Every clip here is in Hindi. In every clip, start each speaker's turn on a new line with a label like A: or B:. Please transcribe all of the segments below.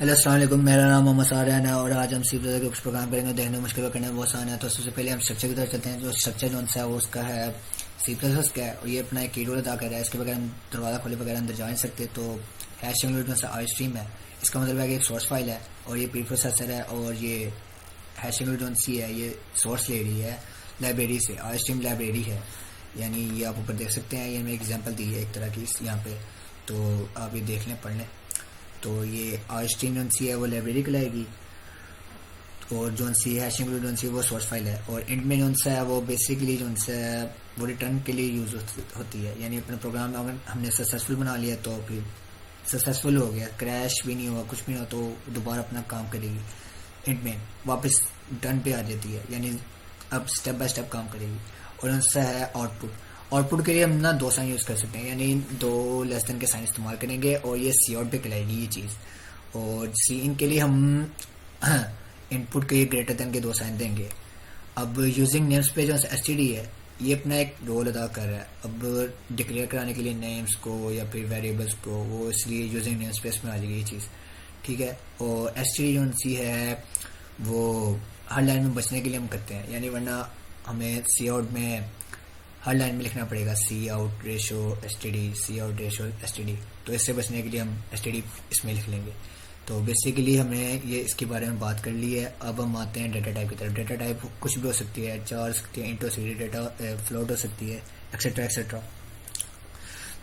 A: हेलो अस्सलाम वालेकुम। मेरा नाम मोहम्मद सारियान है और आज हम सी प्लस के कुछ प्रोग्राम करेंगे। देखने में मुश्किल करने में बहुत आसान है। तो सबसे पहले हम स्ट्रक्चर की तरफ चलते हैं। जो स्ट्रक्चर जो है वो उसका है सी प्लस का है और ये अपना एक की रोल अदा कर रहा है। इसके बगैर हम दरवाज़ा खोले बगैर अंदर जा नहीं सकते। तो हैश जो आई स्ट्रीम है, इसका मतलब है कि एक सोर्स फाइल है और ये प्री प्रोसेसर है और ये हैश जो सी है ये सोर्स ले रही है लाइब्रेरी से। आई स्ट्रीम लाइब्रेरी है, यानी ये आप ऊपर देख सकते हैं। ये मैं एग्जाम्पल दी है एक तरह की यहाँ पे, तो आप ये देख लें, पढ़ लें। तो ये आर स्ट्रीम जो सी है वो लाइब्रेरी कहलाएगी और जो सी हैशिंग जो सी वो सोर्स फाइल है। और इंट में जो सा है वो बेसिकली जो सा है वो रिटर्न के लिए यूज़ होती है। यानी अपने प्रोग्राम में अगर हमने सक्सेसफुल बना लिया तो फिर सक्सेसफुल हो गया, क्रैश भी नहीं हुआ, कुछ भी नहीं हुआ, तो दोबारा अपना काम करेगी। इंट में वापस डन पे आ जाती है, यानी अब स्टेप बाय स्टेप काम करेगी। और उनसा है आउटपुट। आउटपुट के लिए हम ना दो साइन यूज़ कर सकते हैं, यानी दो लेस देन के साइन इस्तेमाल करेंगे और ये सी आउट पे कहलाएगी ये चीज़। और सी इन के लिए हम इनपुट के लिए ग्रेटर देन के दो साइन देंगे। अब यूजिंग नेम्स पे जो एस टी डी है ये अपना एक रोल अदा कर रहा है। अब डिक्लेयर कराने के लिए नेम्स को या फिर वेरिएबल्स को, वो इसलिए यूजिंग नेम स्पेस में आ जाएगी ये चीज़, ठीक है। और एस टी डी जो सी है वो हर लाइन में बचने के लिए हम करते हैं, यानी वरना हमें सी आउट में हर लाइन में लिखना पड़ेगा C out ratio S T D, C out ratio S T D. तो इससे बचने के लिए हम एस टी डी इसमें लिख लेंगे। तो बेसिकली हमने ये इसके बारे में बात कर ली है। अब हम आते हैं डेटा टाइप की तरफ। डेटा टाइप कुछ भी हो सकती है, चार हो सकती है, इंट हो सकती है, डेटा फ्लोट हो सकती है, एक्सेट्रा एक्सेट्रा।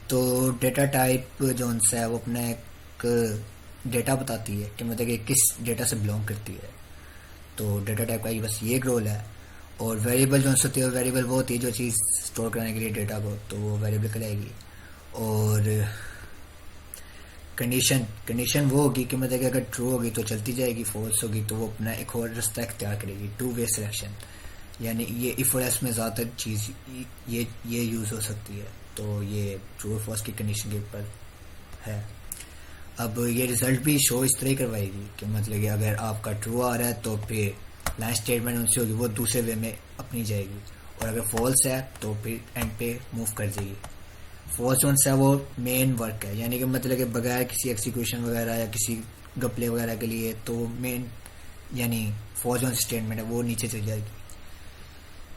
A: तो डेटा टाइप जो है वो अपना एक डेटा बताती है कि मतलब कि किस डेटा से बिलोंग करती है। तो डेटा टाइप का ये बस ये एक रोल है। और वेरिएबल जो होती है, वेरिएबल वो होती है जो चीज़ स्टोर करने के लिए डेटा को, तो वो वेरिएबल कहलाएगी। और कंडीशन वो होगी कि मतलब कि अगर ट्रू होगी तो चलती जाएगी, फॉल्स होगी तो वो अपना एक और रास्ता इख्तियार करेगी, टू वे सिलेक्शन। यानी ये इफ और एल्स में ज़्यादातर चीज़ ये यूज़ हो सकती है। तो ये ट्रू और फॉल्स की कंडीशन के ऊपर है। अब ये रिजल्ट भी शो इस तरह ही करवाएगी कि मतलब कि अगर आपका ट्रू आ रहा है तो फिर लाइन स्टेटमेंट उनसे होगी, वो दूसरे वे में अपनी जाएगी। और अगर फॉल्स है तो फिर एंड पे मूव कर जाएगी। फॉल्स जो है वो मेन वर्क है, यानी कि मतलब कि बगैर किसी एक्सिक्यूशन वगैरह या किसी गपले वगैरह के लिए, तो मेन यानी फॉल्स जो स्टेटमेंट है वो नीचे चल जाएगी।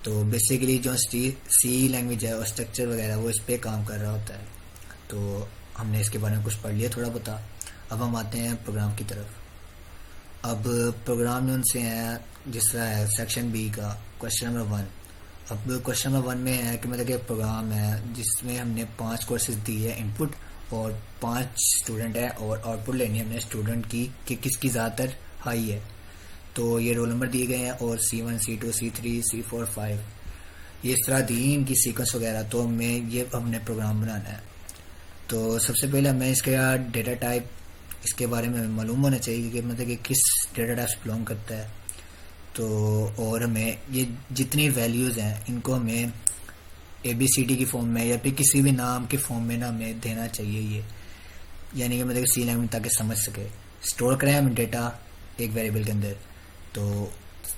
A: तो बेसिकली जो सी लैंग्वेज है और स्ट्रक्चर वगैरह वो इस पर काम कर रहा होता है। तो हमने इसके बारे में कुछ पढ़ लिया थोड़ा बता। अब हम आते हैं प्रोग्राम की तरफ। अब प्रोग्राम जो उनसे हैं जिस तरह है सेक्शन बी का क्वेश्चन नंबर 1। अब क्वेश्चन नंबर 1 में है कि मतलब कि प्रोग्राम है जिसमें हमने 5 कोर्सेज दी है इनपुट और 5 स्टूडेंट है और आउटपुट लेनी है हमने स्टूडेंट की कि किसकी ज़्यादातर हाई है। तो ये रोल नंबर दिए गए हैं और C1 C2 C3 C4 5 ये इस तरह दी इनकी सीक्वेंस वगैरह। तो हमें ये हमने प्रोग्राम बनाना है। तो सबसे पहले हमें इसका डेटा टाइप इसके बारे में मालूम होना चाहिए कि मतलब कि किस डेटा टाइप से बिलोंग करता है। तो और हमें ये जितनी वैल्यूज़ हैं इनको हमें ABCD की फॉर्म में या फिर किसी भी नाम के फॉर्म में ना हमें देना चाहिए ये, यानी कि मतलब सी लैंग्वेज ताकि समझ सके। स्टोर करें हम डेटा एक वेरिएबल के अंदर, तो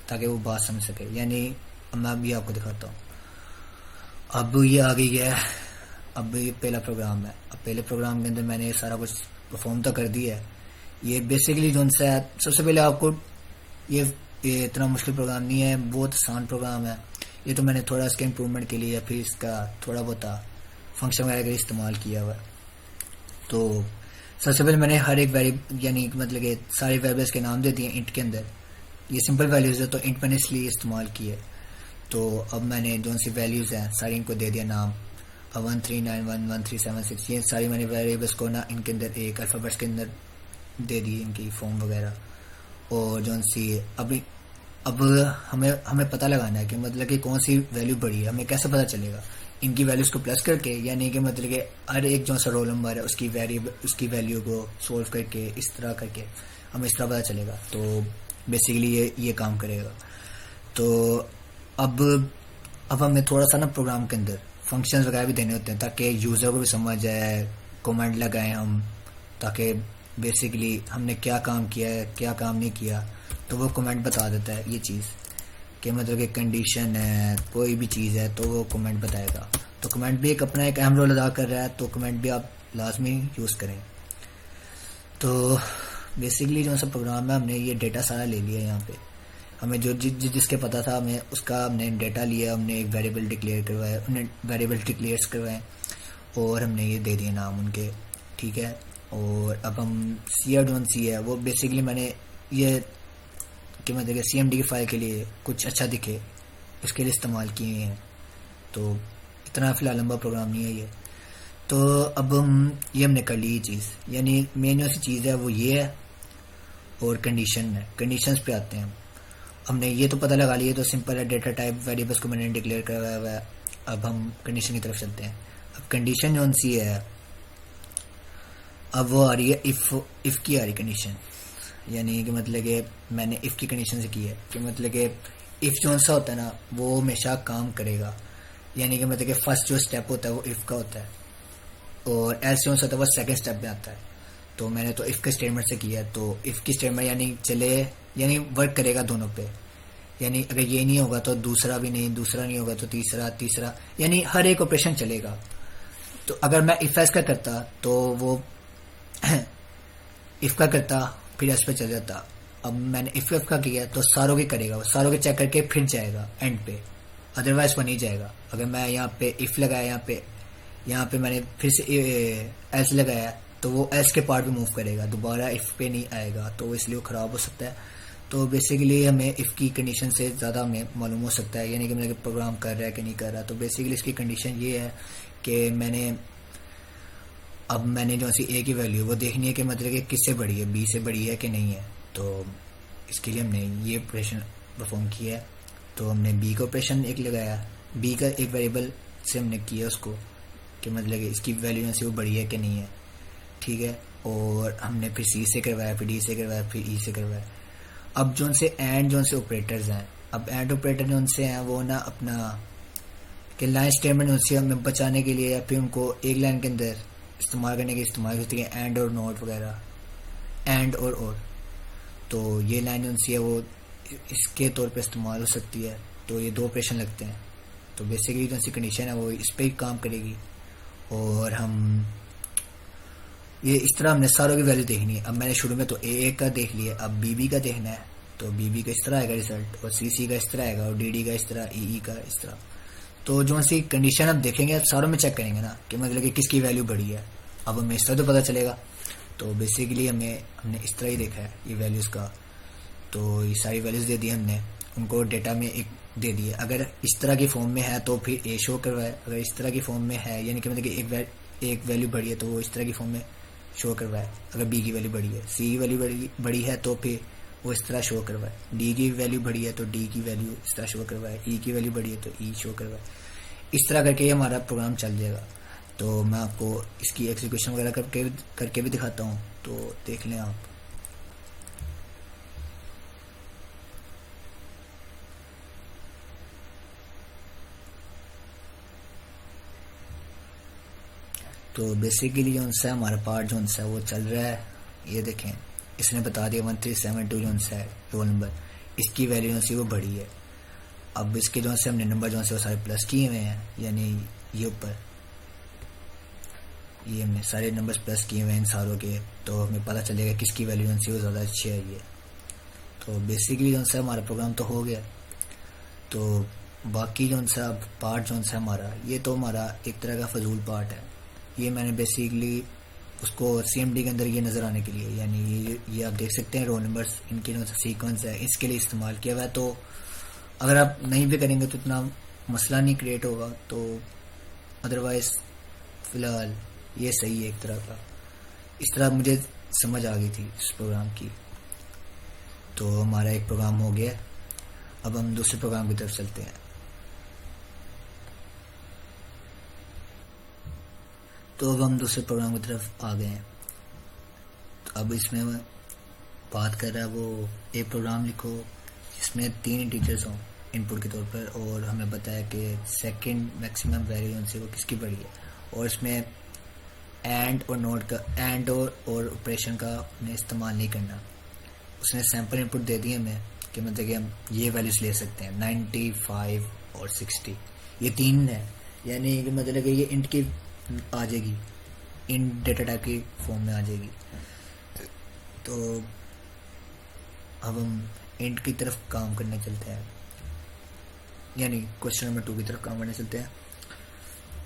A: ताकि वो बात समझ सके। यानी मैं अभी आपको दिखाता हूँ। अब ये आ गई है। अब ये पहला प्रोग्राम है। अब पहले प्रोग्राम के अंदर मैंने ये सारा कुछ परफॉर्म तो कर दिया है। ये बेसिकली जो सा है सबसे पहले आपको ये इतना मुश्किल प्रोग्राम नहीं है, बहुत आसान प्रोग्राम है। ये तो मैंने थोड़ा इसके इम्प्रूवमेंट के लिए या फिर इसका थोड़ा बहुत फंक्शन वगैरह का इस्तेमाल किया हुआ। तो सबसे पहले मैंने हर एक वेरिएबल यानी मतलब कि सारे वेरिएबल्स के नाम दे दिए इंट के अंदर। ये सिंपल वैल्यूज़ है तो इंट मैंने इसलिए इस्तेमाल किए। तो अब मैंने जो सी वैल्यूज़ हैं सारी इनको दे दिया नाम। 13911376 ये सारी मैंने वेरिएबल्स को ना इनके अंदर एक अल्फ़ाबेट्स के अंदर दे दी इनकी फॉर्म वगैरह। और जो सी अब हमें पता लगाना है कि मतलब कि कौन सी वैल्यू बढ़ी है। हमें कैसे पता चलेगा? इनकी वैल्यूज़ को प्लस करके, यानी कि मतलब कि हर एक जो सा रोल नंबर है उसकी वैल्यू को सोल्व करके इस तरह करके हमें इस तरह पता चलेगा। तो बेसिकली ये काम करेगा। तो अब हमें थोड़ा सा ना प्रोग्राम के अंदर फंक्शंस वगैरह भी देने होते हैं ताकि यूज़र को भी समझ आए, कमेंट लगाएं हम, ताकि बेसिकली हमने क्या काम किया है क्या काम नहीं किया, तो वो कमेंट बता देता है ये चीज़ कि मतलब कि कंडीशन है कोई भी चीज़ है तो वो कमेंट बताएगा। तो कमेंट भी एक अपना एक अहम रोल अदा कर रहा है, तो कमेंट भी आप लाजमी यूज़ करें। तो बेसिकली जो सा प्रोग्राम है हमने ये डेटा सारा ले लिया यहाँ पे, हमें जो जिसके पता था हमें उसका हमने डेटा लिया, हमने एक वेरिएबल डिक्लेयर करवाया, हमने वेरिएबल डिक्लेयर्स करवाए और हमने ये दे दिए नाम उनके, ठीक है। और अब हम CR है वो बेसिकली मैंने ये कि मतलब CMD की फाइल के लिए कुछ अच्छा दिखे इसके लिए इस्तेमाल किए हैं। तो इतना फिलहाल लंबा प्रोग्राम नहीं है ये। तो अब हम ये हमने कर ली ये चीज़, यानी मेन जो सी चीज़ है वो ये है और कंडीशन है। कंडीशंस पे आते हैं हमने ये तो पता लगा लिया, तो सिंपल है, डेटा टाइप वेरिएबल्स को मैंने डिक्लेयर करवाया हुआ है। अब हम कंडीशन की तरफ चलते हैं। अब कंडीशन जो सी है अब वो आ रही है इफ़ की आ रही कंडीशन, यानी कि मतलब कि मैंने इफ़ की कंडीशन से की है कि मतलब कि इफ़ जो सा होता है ना वो हमेशा काम करेगा, यानी कि मतलब कि फर्स्ट जो स्टेप होता है वो इफ़ का होता है और एल्स जो सा होता है वो सेकंड स्टेप में आता है। तो मैंने तो इफ़ के स्टेटमेंट से किया है, तो इफ़ की स्टेटमेंट यानी चले यानी वर्क करेगा दोनों पे, यानी अगर ये नहीं होगा तो दूसरा भी नहीं, दूसरा नहीं होगा तो तीसरा, तीसरा, यानी हर एक ऑपरेशन चलेगा। तो अगर मैं इफ़ एस का करता तो वो इफ़ का करता फिर एस पे चल जाता। अब मैंने इफ़ का किया तो सारों की करेगा, वो सारों के चेक करके फिर जाएगा एंड पे, अदरवाइज वो नहीं जाएगा। अगर मैं यहाँ पे इफ़ लगाया, यहाँ पे मैंने फिर से एस लगाया तो वो एस के पार्ट भी मूव करेगा, दोबारा इफ़ पे नहीं आएगा, तो इसलिए वो ख़राब हो सकता है। तो बेसिकली हमें इफ़ की कंडीशन से ज़्यादा हमें मालूम हो सकता है, यानी कि मेरा प्रोग्राम कर रहा है कि नहीं कर रहा। तो बेसिकली इसकी कंडीशन ये है कि मैंने जो सी ए की वैल्यू वो देखनी है कि मतलब कि किससे बड़ी है, बी से बड़ी है कि नहीं है। तो इसके लिए हमने ये ऑपरेशन परफॉर्म किया है। तो हमने बी का ऑपरेशन एक लगाया, बी का एक वेरिएबल से हमने किया उसको कि मतलब कि इसकी वैल्यू जो सी वो बड़ी है कि नहीं है, ठीक है। और हमने फिर सी से करवाया, फिर डी से करवाया, फिर ई से करवाया। अब जो से एंड जो से ऑपरेटर्स हैं, अब एंड ऑपरेटर जो उनसे हैं वो ना अपना कि लाइन स्टेटमेंट उनसे हमें बचाने के लिए या फिर उनको एक लाइन के अंदर इस्तेमाल करने के इस्तेमाल होती है एंड और नॉट वगैरह, एंड और। तो ये लाइन उनसी है वो इसके तौर पे इस्तेमाल हो सकती है। तो ये दो ऑपरेशन लगते हैं। तो बेसिकली जो सी कंडीशन है वो इस पर ही काम करेगी। और हम ये इस तरह हमने सारों की वैल्यू देखनी है। अब मैंने शुरू में तो ए का देख लिया, अब बी का देखना है। तो बी का इस तरह आएगा रिजल्ट, और सी का इस तरह आएगा, और डी का इस तरह, ई का इस तरह। तो जो सी कंडीशन हम देखेंगे सारों में चेक करेंगे ना कि मतलब कि किसकी वैल्यू बड़ी है। अब हमें इस तरह तो पता चलेगा। तो बेसिकली हमने इस तरह ही देखा है ये वैल्यूज़ का। तो ये सारी वैल्यूज़ दे दी हमने उनको, डेटा में एक दे दिए। अगर इस तरह की फॉर्म में है तो फिर ए शो करवाए, अगर इस तरह की फॉर्म में है यानी कि मतलब कि एक वैल्यू बड़ी है तो वो इस तरह की फॉर्म में शो करवाए। अगर बी की वैल्यू बड़ी है, सी की वैल्यू बड़ी है तो फिर वो इस तरह शो करवाए, डी की वैल्यू बड़ी है तो डी की वैल्यू इस तरह शो करवाए, ई की वैल्यू बड़ी है तो ई शो करवाए। इस तरह करके ये हमारा प्रोग्राम चल जाएगा। तो मैं आपको इसकी एग्जीक्यूशन वगैरह करके भी दिखाता हूँ, तो देख लें आप। तो बेसिकली जो है हमारा पार्ट जो है वो चल रहा है। ये देखें इसने बता दिया 1372 जो है रोल नंबर, इसकी वैल्यू जो सी वो बड़ी है। अब इसके जो से हमने नंबर जो से वो सारे प्लस किए हुए हैं, यानी ये ऊपर ये हमने सारे नंबर्स प्लस किए हुए हैं इन सारों के। तो हमें पता चलेगा किसकी वैल्यू जो सी वो ज़्यादा अच्छी है ये। तो बेसिकली जो है हमारा प्रोग्राम तो हो गया। तो बाकी जो है अब पार्ट जो है हमारा, ये तो हमारा एक तरह का फजूल पार्ट है। ये मैंने बेसिकली उसको CMD के अंदर ये नज़र आने के लिए, यानी ये आप देख सकते हैं रोल नंबर्स, इनके जो सीक्वेंस है इसके लिए इस्तेमाल किया हुआ है। तो अगर आप नहीं भी करेंगे तो इतना मसला नहीं क्रिएट होगा। तो अदरवाइज़ फ़िलहाल ये सही है एक तरह का। इस तरह मुझे समझ आ गई थी इस प्रोग्राम की। तो हमारा एक प्रोग्राम हो गया। अब हम दूसरे प्रोग्राम की तरफ चलते हैं। तो अब हम दूसरे प्रोग्राम की तरफ आ गए हैं। तो अब इसमें बात कर रहा है वो एक प्रोग्राम लिखो जिसमें 3 इंटीजर्स हों इनपुट के तौर पर, और हमें बताया कि सेकंड मैक्सिमम वैल्यू से वो किसकी बड़ी है। और इसमें एंड और नोट का एंड और ऑपरेशन का हमें इस्तेमाल नहीं करना। उसने सैम्पल इनपुट दे दिए हमें कि मतलब कि हम ये वैल्यूज ले सकते हैं 95 और 60, ये 3 है, यानी कि मतलब कि ये इंट की आ जाएगी, इन डेटा टाइप की फॉर्म में आ जाएगी। तो अब हम इंट की तरफ काम करने चलते हैं, यानी क्वेश्चन नंबर 2 की तरफ काम करने चलते हैं।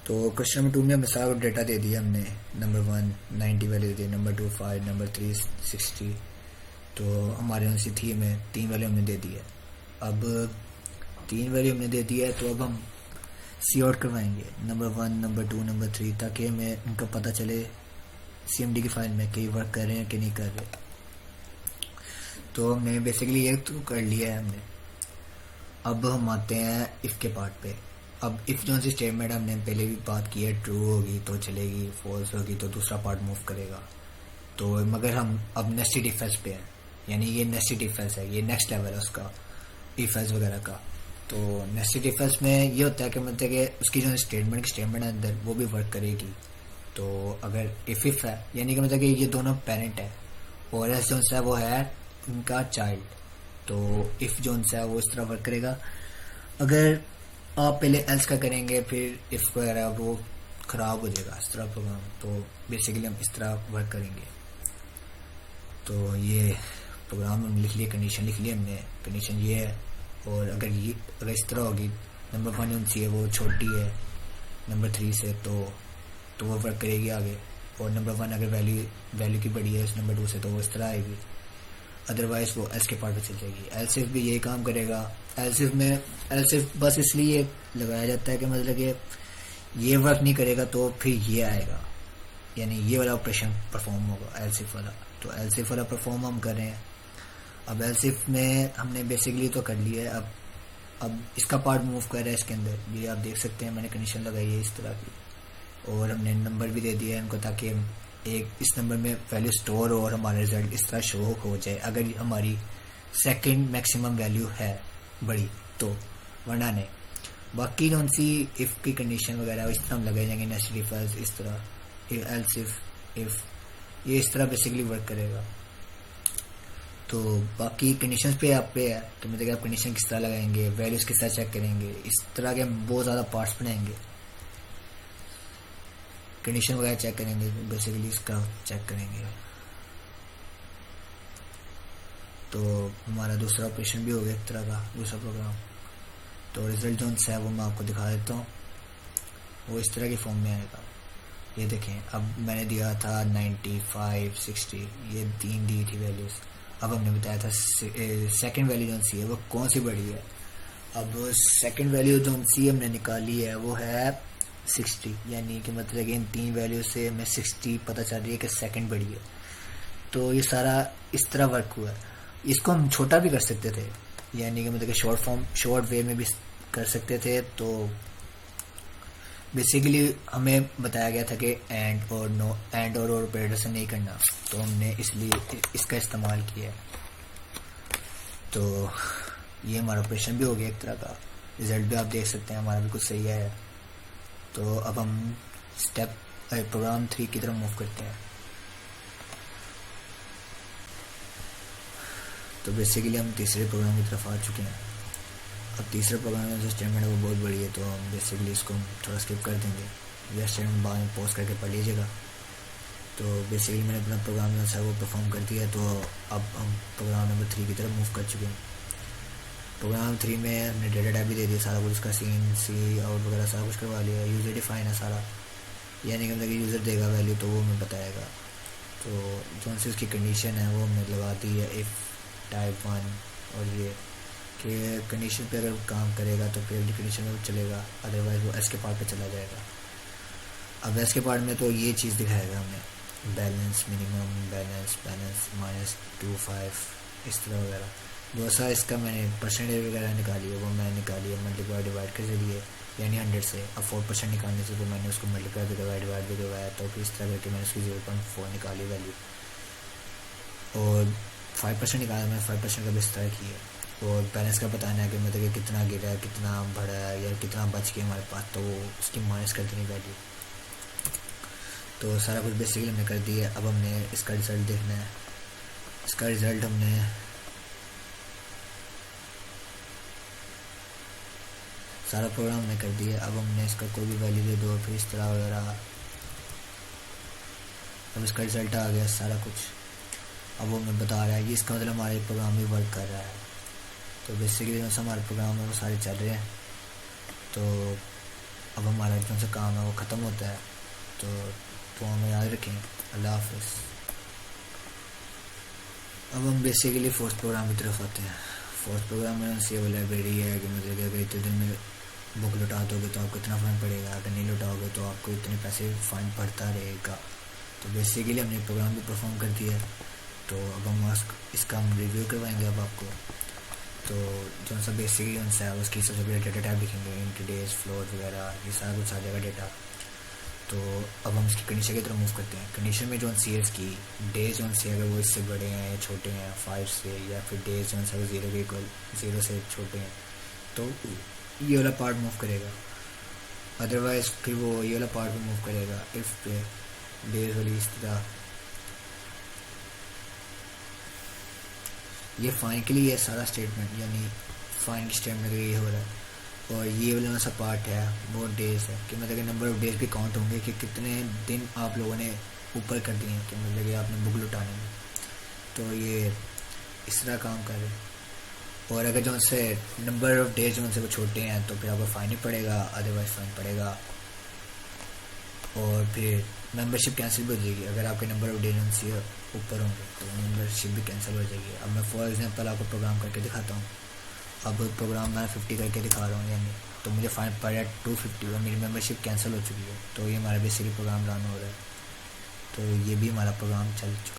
A: तो क्वेश्चन नंबर 2 में हमें सारा डेटा दे दिया हमने। नंबर 1 90 वैल्यू दे दी, नंबर 2 5, नंबर 3 60। तो हमारे यहाँ से थी हमें 3 वैल्यू हमने दे दी है। अब 3 वैल्यू हमने दे दी है, तो अब हम सी आउट करवाएंगे नंबर 1, नंबर 2, नंबर 3, ताकि हमें उनका पता चले CMD की फाइल में कि वर्क कर रहे हैं कि नहीं कर रहे। तो हमने बेसिकली ये तो कर लिया है हमने। अब हम आते हैं इफ़ के पार्ट पे। अब इफ़ जो सी स्टेटमेंट हमने पहले भी बात की है, ट्रू होगी तो चलेगी, फॉल्स होगी तो दूसरा पार्ट मूव करेगा। तो मगर हम अब नेस्टेड इफ एल्स पे हैं, यानी ये नेस्टेड इफ एल्स है, ये नेक्स्ट लेवल है उसका इफ एल्स वगैरह का। तो नेस्टेड इफ एल्स में ये होता है कि मतलब कि उसकी जो स्टेटमेंट है अंदर वो भी वर्क करेगी। तो अगर इफ है यानी कि मतलब कि ये दोनों पेरेंट है और एल्स जो है वो है उनका चाइल्ड। तो इफ़ जो है वो इस तरह वर्क करेगा। अगर आप पहले एल्स का करेंगे फिर इफ़ वगैरह वो ख़राब हो जाएगा इस तरह प्रोग्राम। तो बेसिकली हम इस तरह वर्क करेंगे। तो ये प्रोग्राम हम लिख लिए, कंडीशन लिख ली हमने, कंडीशन ये है। और अगर इस तरह होगी, नंबर 1 उनसी है वो छोटी है नंबर 3 से, तो वो वर्क करेगी आगे। और नंबर 1 अगर वैल्यू की बड़ी है उस नंबर 2 से, तो वो इस तरह आएगी। अदरवाइज वो एल्स के पार्ट पे चल जाएगी। एल्सिफ भी यही काम करेगा। एल्सिफ बस इसलिए लगाया जाता है कि मतलब कि ये वर्क नहीं करेगा तो फिर ये आएगा, यानी ये वाला ऑपरेशन परफॉर्म होगा एल्सिफ वाला। तो एल्सिफ वाला परफॉर्म हम कर रहे हैं। अब एल्सिफ में हमने बेसिकली तो कर लिया है। अब इसका पार्ट मूव कर रहा है इसके अंदर, ये आप देख सकते हैं मैंने कंडीशन लगाई है इस तरह की। और हमने नंबर भी दे दिया है इनको, ताकि एक इस नंबर में वैल्यू स्टोर हो और हमारा रिजल्ट इस तरह शो हो जाए अगर हमारी सेकंड मैक्सिमम वैल्यू है बड़ी तो, वरना नहीं। बाकी कौन सी इफ़ की कंडीशन वगैरह इस तरह हम लगाए जाएंगे नेस्टेड इफ एल्स इस तरह, एल्स इफ ये इस तरह बेसिकली वर्क करेगा। तो बाकी कंडीशन पे आप पे है तो मतलब आप कंडीशन किस तरह लगाएंगे, वैल्यूज किस तरह चेक करेंगे, इस तरह के हम बहुत ज़्यादा पार्ट्स बनाएंगे। कंडीशन वगैरह चेक करेंगे, बेसिकली इसका चेक करेंगे। तो हमारा दूसरा ऑपरेशन भी हो गया एक तरह का, दूसरा प्रोग्राम। तो रिजल्ट जो है वो मैं आपको दिखा देता हूँ, वो इस तरह की फॉर्म में आएगा। ये देखें, अब मैंने दिया था 95, 60, ये 3 दी थी वैल्यूज़। अब हमने बताया था सेकंड वैल्यू जो सी है वो कौन सी बड़ी है। अब सेकंड वैल्यू जो सी हमने निकाली है वो है 60, यानी कि मतलब कि इन 3 वैल्यू से हमें 60 पता चल रही है कि सेकंड बड़ी है। तो ये सारा इस तरह वर्क हुआ है। इसको हम छोटा भी कर सकते थे, यानी कि मतलब कि शॉर्ट वे में भी कर सकते थे। तो बेसिकली हमें बताया गया था कि एंड और ऑपरेटर से नहीं करना, तो हमने इसलिए इसका इस्तेमाल किया। तो ये हमारा ऑपरेशन भी हो गया एक तरह का। रिजल्ट भी आप देख सकते हैं हमारा बिल्कुल सही है। तो अब हम प्रोग्राम 3 की तरफ मूव करते हैं। तो बेसिकली हम तीसरे प्रोग्राम की तरफ आ चुके हैं। अब तीसरे प्रोग्राम में जो स्टेटमेंट है वो बहुत बड़ी है, तो हम बेसिकली इसको थोड़ा स्किप कर देंगे। यह स्टेटमेंट बाद में पॉज करके पढ़ लीजिएगा। तो बेसिकली मैंने अपना प्रोग्राम जो है वो परफॉर्म कर दिया। तो अब हम प्रोग्राम नंबर 3 की तरफ मूव कर चुके हैं। प्रोग्राम 3 में हमने डेटा टाइप भी दे दिया, सारा कुछ उसका सीन सी आउट वगैरह सारा कुछ करवा लिया। यूज़र डिफाइन है सारा, यानी कि मतलब कि यूज़र देगा वैल्यू तो वो हमें बताएगा। तो जो सी उसकी कंडीशन है वो हमने लगा दी है इफ़ टाइप 1, और ये कि कंडीशन पे अगर काम करेगा तो फिर कंडीशन में वो चलेगा, अदरवाइज वो एस के पार्ट पे चला जाएगा। अब एस के पार्ट में तो ये चीज़ दिखाएगा हमें, बैलेंस मिनिमम, बैलेंस -2.5 इस तरह वगैरह। जो सा इसका मैंने परसेंटेज वगैरह निकाली है वो मैंने निकाली है मल्टीप्लाई डिवाइड के जरिए, यानी 100 से। अब 4% निकालने से तो मैंने उसको मल्टीप्लाई भी करवाया, डिवाइड भी करवाया, तो फिर इस तरह करके मैंने उसकी 0.4 निकाली वैल्यू। और 5% निकाला, मैंने 5% का भी इस तरह किया। और बैलेंस का बताना है कि मतलब कि कितना गिरा है, कितना बढ़ा है, या कितना बच गया हमारे पास, तो वो उसकी माइनस कर देनी वैल्यू। तो सारा कुछ बेसिकली हमने कर दिया। अब हमने इसका रिज़ल्ट देखना है। इसका रिज़ल्ट हमने सारा प्रोग्राम हमने कर दिया। अब हमने इसका कोई भी वैल्यू दे दो, फिर इस तरह वगैरह। अब इसका रिज़ल्ट आ गया सारा कुछ। अब वो हमें बता रहा है, ये इसका मतलब हमारा ये प्रोग्राम भी वर्क कर रहा है। तो बेसिकली जो सा हमारे प्रोग्राम है वो सारे चल रहे हैं। तो अब हमारा जो सा काम है वो ख़त्म होता है। तो हमें याद रखें। अल्लाह हाफिज़। अब हम बेसिकली फोर्थ प्रोग्राम की तरफ आते हैं। फोर्थ प्रोग्राम में सी वो लाइब्रेरी है कि मतलब अगर इतने दिन में बुक लुटा दोगे तो आपको इतना फ़ंड पड़ेगा, अगर नहीं लुटाओगे तो आपको इतने पैसे फ़ंड पड़ता रहेगा। तो बेसिकली हमने प्रोग्राम भी परफॉर्म कर दिया है। तो अब हम इसका हम रिव्यू करवाएंगे अब आपको। तो जो सा बेसिकली उनसे है उसकी सबसे पहले डेटा टाइप लिखेंगे, इंट डेज फ्लोट वगैरह ये सारा कुछ आ जाएगा डेटा। तो अब हम इसकी कंडीशन की तरफ मूव करते हैं। कंडीशन में जो सी है इसकी डेज जो से अगर वो इससे बड़े हैं या छोटे हैं 5 से, या फिर डेज जो से ज़ीरो के इक्वल 0 से छोटे हैं, तो ये वाला पार्ट मूव करेगा। अदरवाइज फिर वो ये वाला पार्ट भी मूव करेगा इफ़ पे डेज वाली इस तरह। ये फाइन के लिए सारा स्टेटमेंट, यानी फाइन स्टेटमेंट ये हो रहा है। और ये वाला सा पार्ट है वो डेज है कि मतलब नंबर ऑफ डेज भी काउंट होंगे कि कितने दिन आप लोगों ने ऊपर कर दिए हैं, कि मतलब कि आपने बुक लुटाने में। तो ये इस तरह काम कर रहे हैं। और अगर जो उनसे नंबर ऑफ डेज जो उनसे वो छोटे हैं तो फिर आपको फ़ाइन ही पड़ेगा, अदरवाइज फ़ाइन पड़ेगा। और फिर मेंबरशिप कैंसिल भी हो जाएगी अगर आपके नंबर ऑफ डेज उनसे ऊपर होंगे, तो मेंबरशिप भी कैंसिल हो जाएगी। अब मैं फॉर एग्जांपल आपको प्रोग्राम करके दिखाता हूँ। अब प्रोग्राम मैं 50 करके दिखा रहा हूँ, यानी तो मुझे फाइन पड़ा 250 और मेरी मेंबरशिप कैंसिल हो चुकी है। तो ये हमारा बेसिकली प्रोग्राम रन हो रहा है। तो ये भी हमारा प्रोग्राम चल चुका है।